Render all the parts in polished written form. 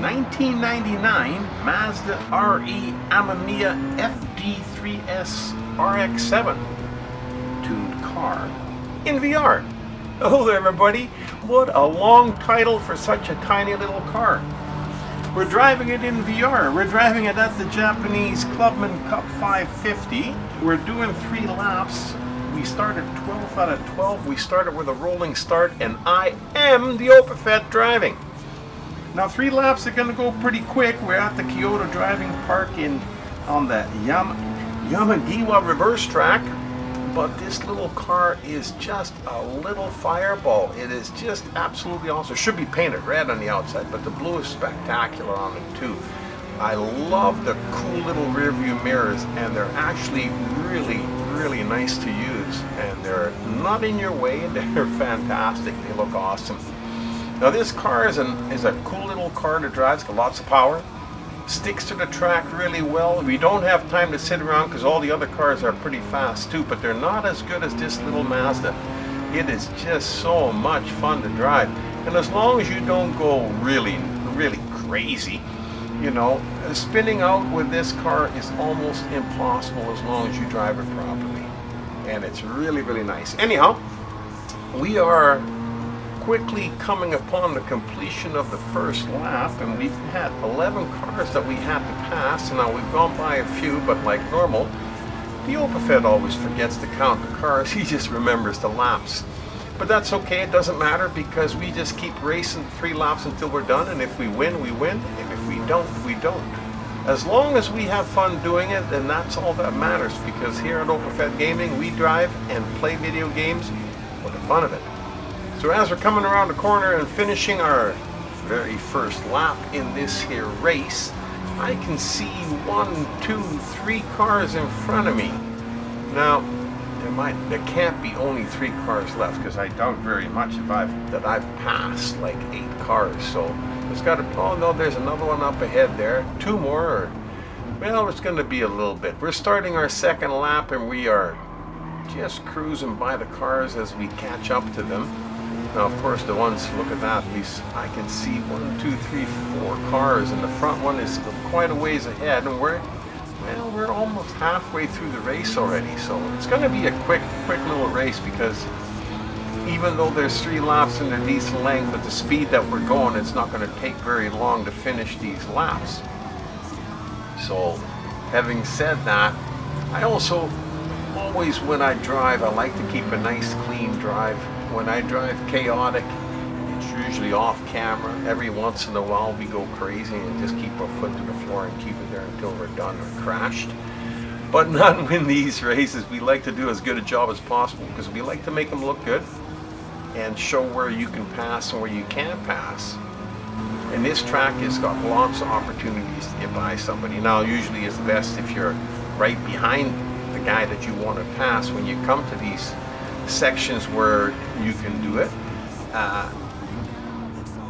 1999 Mazda Amemiya FD3S RX-7 tuned car in VR. Hello there everybody, what a long title for such a tiny little car. We're driving it in VR. We're driving it at the Japanese Clubman Cup 550. We're doing 3 laps. We started 12 out of 12. We started with a rolling start, and I am the Opafet driving. Now 3 laps are going to go pretty quick. We're at the Kyoto Driving Park on the Yamagiwa Reverse track. But this little car is just a little fireball. It is just absolutely awesome. It should be painted red on the outside, but the blue is spectacular on it too. I love the cool little rear view mirrors, and they're actually really nice to use. And they're not in your way, they're fantastic. They look awesome. Now this car is a cool little car to drive. It's got lots of power. Sticks to the track really well. We don't have time to sit around because all the other cars are pretty fast too, but they're not as good as this little Mazda. It is just so much fun to drive, and as long as you don't go really crazy, you know, spinning out with this car is almost impossible as long as you drive it properly, and it's really nice. Anyhow, we are quickly coming upon the completion of the first lap, and we've had 11 cars that we had to pass. And now we've gone by a few, but like normal, the Opafet always forgets to count the cars. He just remembers the laps. But that's okay, it doesn't matter, because we just keep racing 3 laps until we're done, and if we win, we win, and if we don't, we don't. As long as we have fun doing it, then that's all that matters, because here at Opafet Gaming, we drive and play video games for the fun of it. So as we're coming around the corner and finishing our very first lap in this here race, I can see 1, 2, 3 cars in front of me. Now, there can't be only 3 cars left, because I doubt very much that I've passed like 8 cars. So there's got to, oh no, there's another one up ahead there. 2 more, well, it's going to be a little bit. We're starting our second lap, and we are just cruising by the cars as we catch up to them. Now, of course, the ones, look at that, I can see 1, 2, 3, 4 cars, and the front one is quite a ways ahead, and we're almost halfway through the race already. So it's going to be a quick little race, because even though there's 3 laps and they're decent length, at the speed that we're going, it's not going to take very long to finish these laps. So, having said that, I also always, when I drive, I like to keep a nice clean drive. When I drive chaotic, it's usually off camera. Every once in a while we go crazy and just keep our foot to the floor and keep it there until we're done or crashed. But not in these races. We like to do as good a job as possible, because we like to make them look good and show where you can pass and where you can't pass. And this track has got lots of opportunities to get by somebody. Now, usually it's best if you're right behind the guy that you want to pass when you come to these sections where you can do it,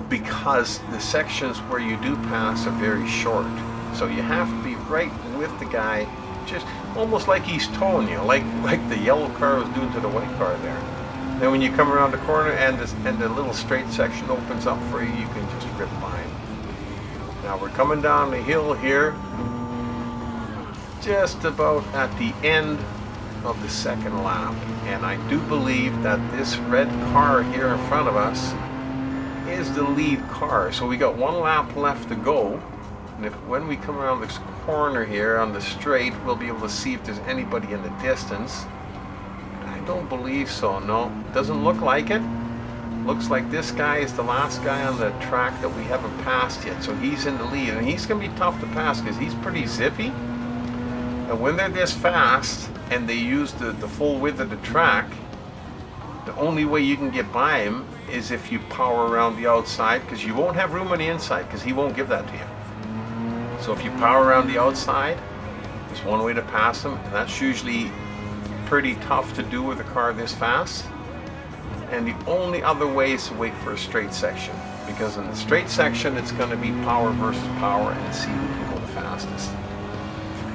because the sections where you do pass are very short. So you have to be right with the guy, just almost like he's towing you, like the yellow car was doing to the white car there. Then when you come around the corner and the little straight section opens up for you, you can just rip by him. Now we're coming down the hill here, just about at the end of the second lap, and I do believe that this red car here in front of us is the lead car. So we got 1 lap left to go, and when we come around this corner here on the straight, we'll be able to see if there's anybody in the distance. I don't believe so, no, doesn't look like it. Looks like this guy is the last guy on the track that we haven't passed yet, so he's in the lead, and he's going to be tough to pass because he's pretty zippy. And when they're this fast and they use the full width of the track, the only way you can get by him is if you power around the outside, because you won't have room on the inside, because he won't give that to you. So if you power around the outside, there's one way to pass him, and that's usually pretty tough to do with a car this fast. And the only other way is to wait for a straight section, because in the straight section it's going to be power versus power and see who can go the fastest.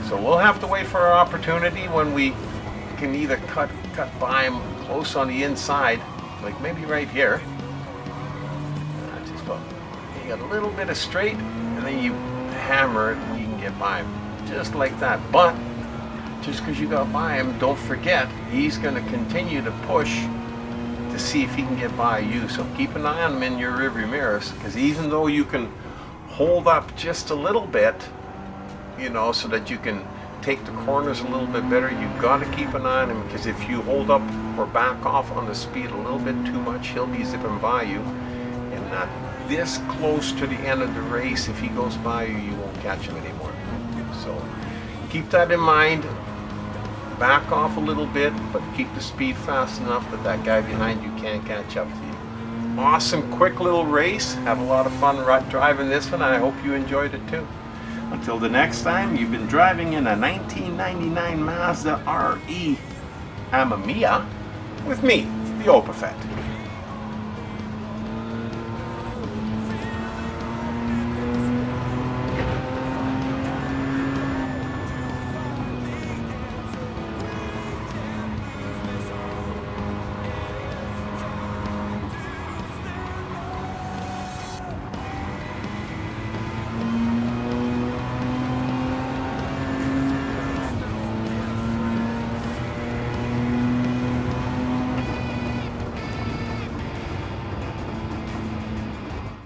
So we'll have to wait for our opportunity when we can either cut by him close on the inside, like maybe right here. Just about got a little bit of straight, and then you hammer it and you can get by him. Just like that. But just because you got by him, don't forget, he's going to continue to push to see if he can get by you. So keep an eye on him in your rearview mirrors, because even though you can hold up just a little bit, you know, so that you can take the corners a little bit better, you've got to keep an eye on him, because if you hold up or back off on the speed a little bit too much, he'll be zipping by you. And not this close to the end of the race, if he goes by you, you won't catch him anymore. So keep that in mind. Back off a little bit, but keep the speed fast enough that that guy behind you can't catch up to you. Awesome, quick little race. Had a lot of fun driving this one. I hope you enjoyed it too. Until the next time, you've been driving in a 1999 Mazda RE Amemiya with me, the Opafet.